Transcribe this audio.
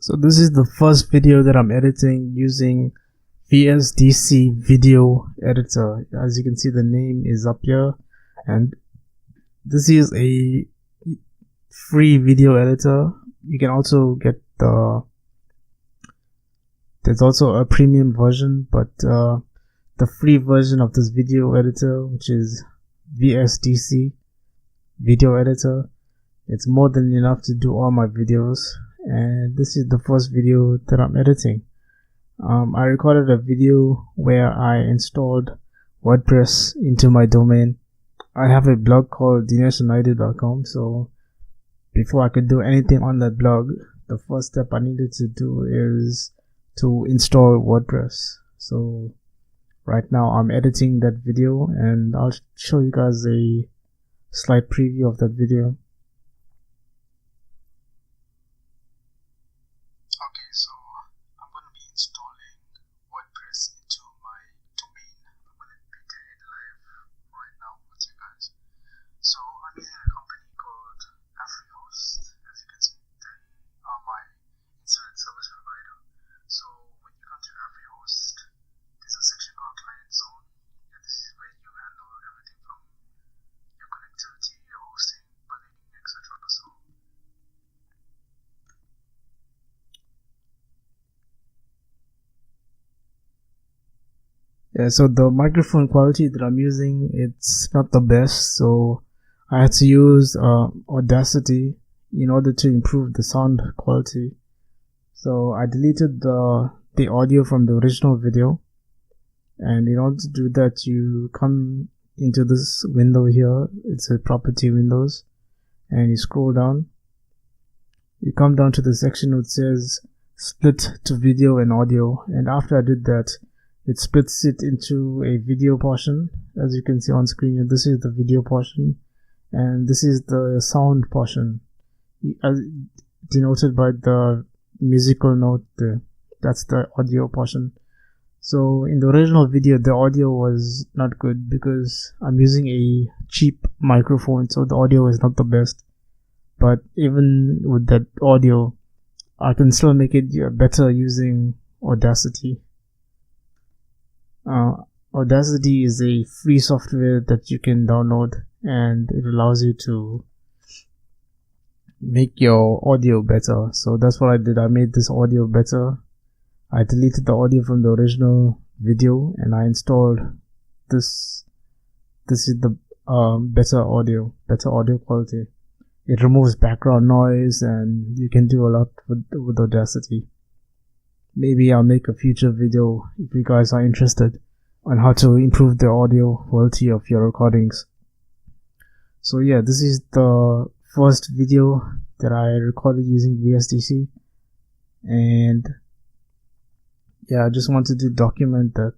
So this is the first video that I'm editing using VSDC Video Editor. As you can see, the name is up here, and this is a free video editor. You can also get there's also a premium version, but the free version of this video editor, which is VSDC Video Editor, it's more than enough to do all my videos. And this is the first video that I'm editing. I recorded a video where I installed WordPress into my domain. I have a blog called dineshunited.com, so before I could do anything on that blog, the first step I needed to do is to install WordPress. So right now I'm editing that video, and I'll show you guys a slight preview of that video. Okay, so I'm going to be installing WordPress into my domain. I'm going to be doing it live right now with you guys. So I'm using a company called Host. As you can see, they are my internet service provider. So when you come to Host, there's a section called Client Zone, and this is where you handle everything from your connectivity, your hosting, billing, etc. So yeah, so the microphone quality that I'm using, it's not the best, so I had to use Audacity in order to improve the sound quality. So I deleted the audio from the original video, and in order to do that, you come into this window here. It's a property windows, and you scroll down. You come down to the section which says split to video and audio, and after I did that, it splits it into a video portion. As you can see on screen, this is the video portion, and this is the sound portion, denoted by the musical note there. That's the audio portion. So in the original video, the audio was not good because I'm using a cheap microphone, so the audio is not the best. But even with that audio, I can still make it better using Audacity. Audacity is a free software that you can download, and it allows you to make your audio better. So that's what I did. I made this audio better. I deleted the audio from the original video, and I installed this. This is the better audio quality. It removes background noise, and you can do a lot with Audacity. Maybe I'll make a future video if you guys are interested on how to improve the audio quality of your recordings. So yeah, this is the first video that I recorded using VSDC, and yeah, I just wanted to document that